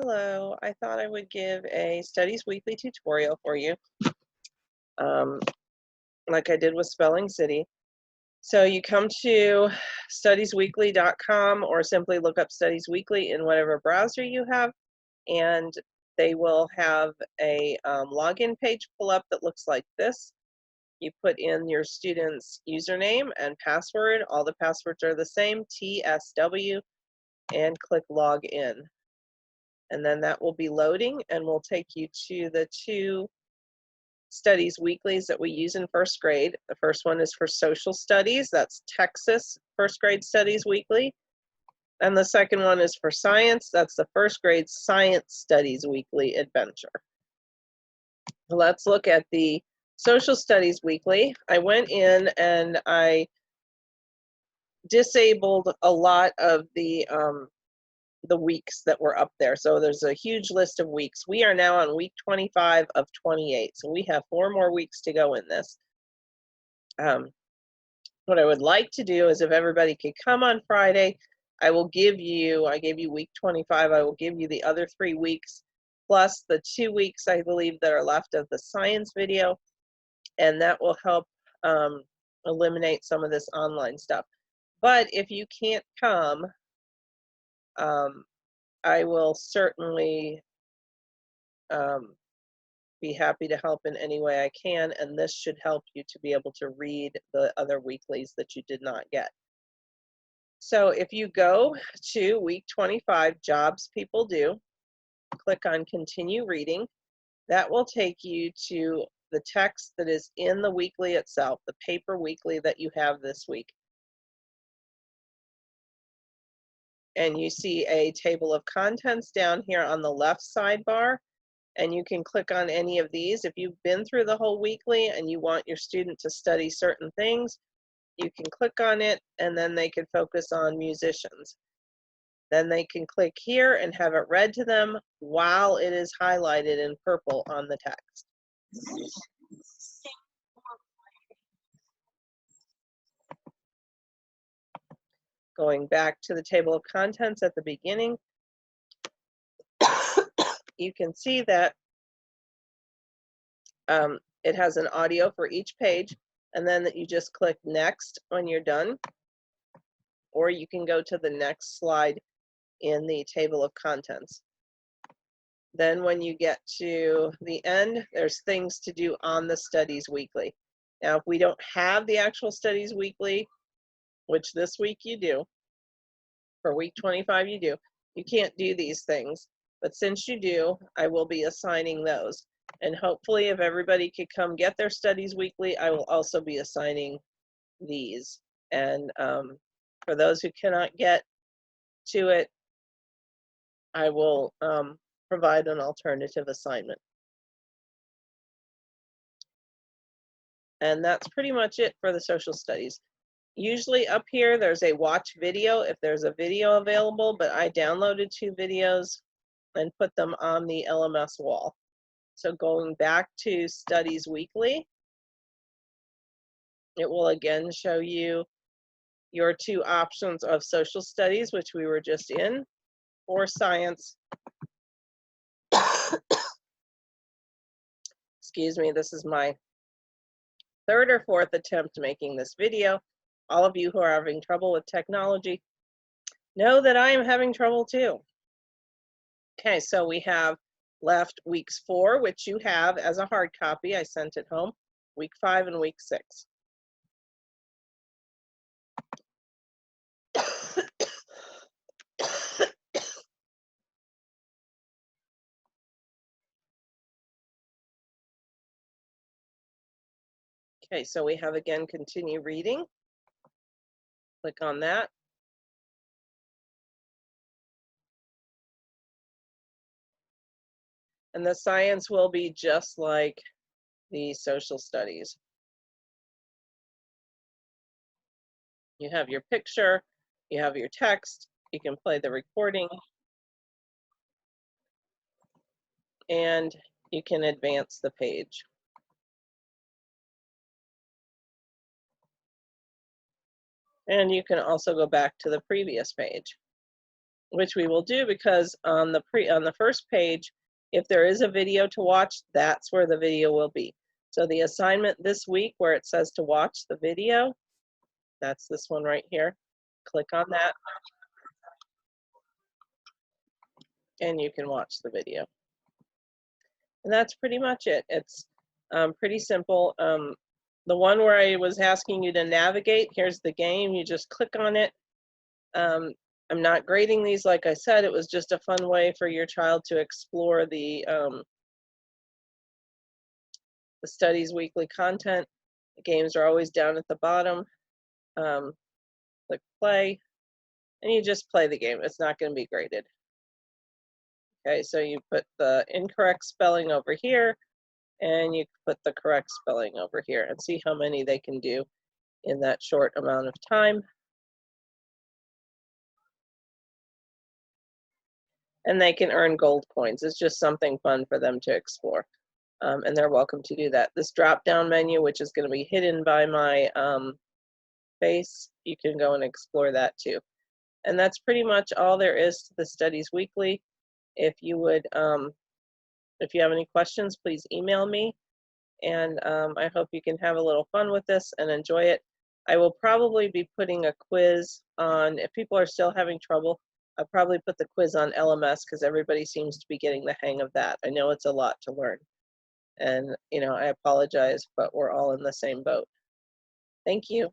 Hello, I thought I would give a Studies Weekly tutorial for you, um, like I did with Spelling City. So you come to studiesweekly.com or simply look up Studies Weekly in whatever browser you have, and they will have a login page pull up that looks like this. You put in your student's username and password. All the passwords are the same, TSW, and click Log In. And then that will be loading and will take you to the two studies weeklies that we use in first grade. The first one is for social studies, that's Texas First Grade Studies Weekly. And the second one is for science, that's the first grade Science Studies Weekly Adventure. Let's look at the Social Studies Weekly. I went in and I disabled a lot of the weeks that were up there. So there's a huge list of weeks. We are now on week 25 of 28. So we have 4 more weeks to go in this. What I would like to do is if everybody could come on Friday, I gave you week 25, I will give you the other 3 weeks, plus the 2 weeks I believe that are left of the science video, and that will help eliminate some of this online stuff. But if you can't come, I will certainly be happy to help in any way I can, and this should help you to be able to read the other weeklies that you did not get. So if you go to week 25, Jobs People Do, click on Continue Reading. That will take you to the text that is in the weekly itself, the paper weekly that you have this week. And you see a table of contents down here on the left sidebar, and you can click on any of these. If you've been through the whole weekly and you want your student to study certain things, you can click on it and then they can focus on musicians. Then they can click here and have it read to them while it is highlighted in purple on the text. Going back to the table of contents at the beginning, you can see that it has an audio for each page, and then that you just click next when you're done, or you can go to the next slide in the table of contents. Then when you get to the end, there's things to do on the Studies Weekly. Now, if we don't have the actual Studies Weekly, which this week you do, for week 25 you do, you can't do these things. But since you do, I will be assigning those. And hopefully if everybody could come get their Studies Weekly, I will also be assigning these. And for those who cannot get to it, I will provide an alternative assignment. And that's pretty much it for the social studies. Usually up here, there's a watch video if there's a video available, but I downloaded 2 videos and put them on the LMS wall. So going back to Studies Weekly, it will again show you your 2 options of social studies, which we were just in, or science. Excuse me, this is my 3rd or 4th attempt making this video. All of you who are having trouble with technology know that I am having trouble too. Okay, so we have left weeks 4, which you have as a hard copy. I sent it home. Week 5 and week 6. Okay, so we have again continue reading. Click on that. And the science will be just like the social studies. You have your picture, you have your text, you can play the recording, and you can advance the page. And you can also go back to the previous page. which we will do because on the first page, if there is a video to watch, that's where the video will be. So the assignment this week where it says to watch the video, that's this one right here. Click on that and you can watch the video. And that's pretty much it. It's pretty simple. The one where I was asking you to navigate, here's the game. You just click on it. I'm not grading these, like I said. It was just a fun way for your child to explore the Studies Weekly content. The games are always down at the bottom. Click play, and you just play the game. It's not going to be graded. Okay, so you put the incorrect spelling over here, and you put the correct spelling over here, and see how many they can do in that short amount of time. And they can earn gold coins. It's just something fun for them to explore. And they're welcome to do that. This drop-down menu, which is going to be hidden by my face, you can go and explore that too. And that's pretty much all there is to the Studies Weekly. If you would, if you have any questions, please email me. And I hope you can have a little fun with this and enjoy it. I will probably be putting a quiz on, if people are still having trouble, I'll probably put the quiz on LMS because everybody seems to be getting the hang of that. I know it's a lot to learn. And, you know, I apologize, but we're all in the same boat. Thank you.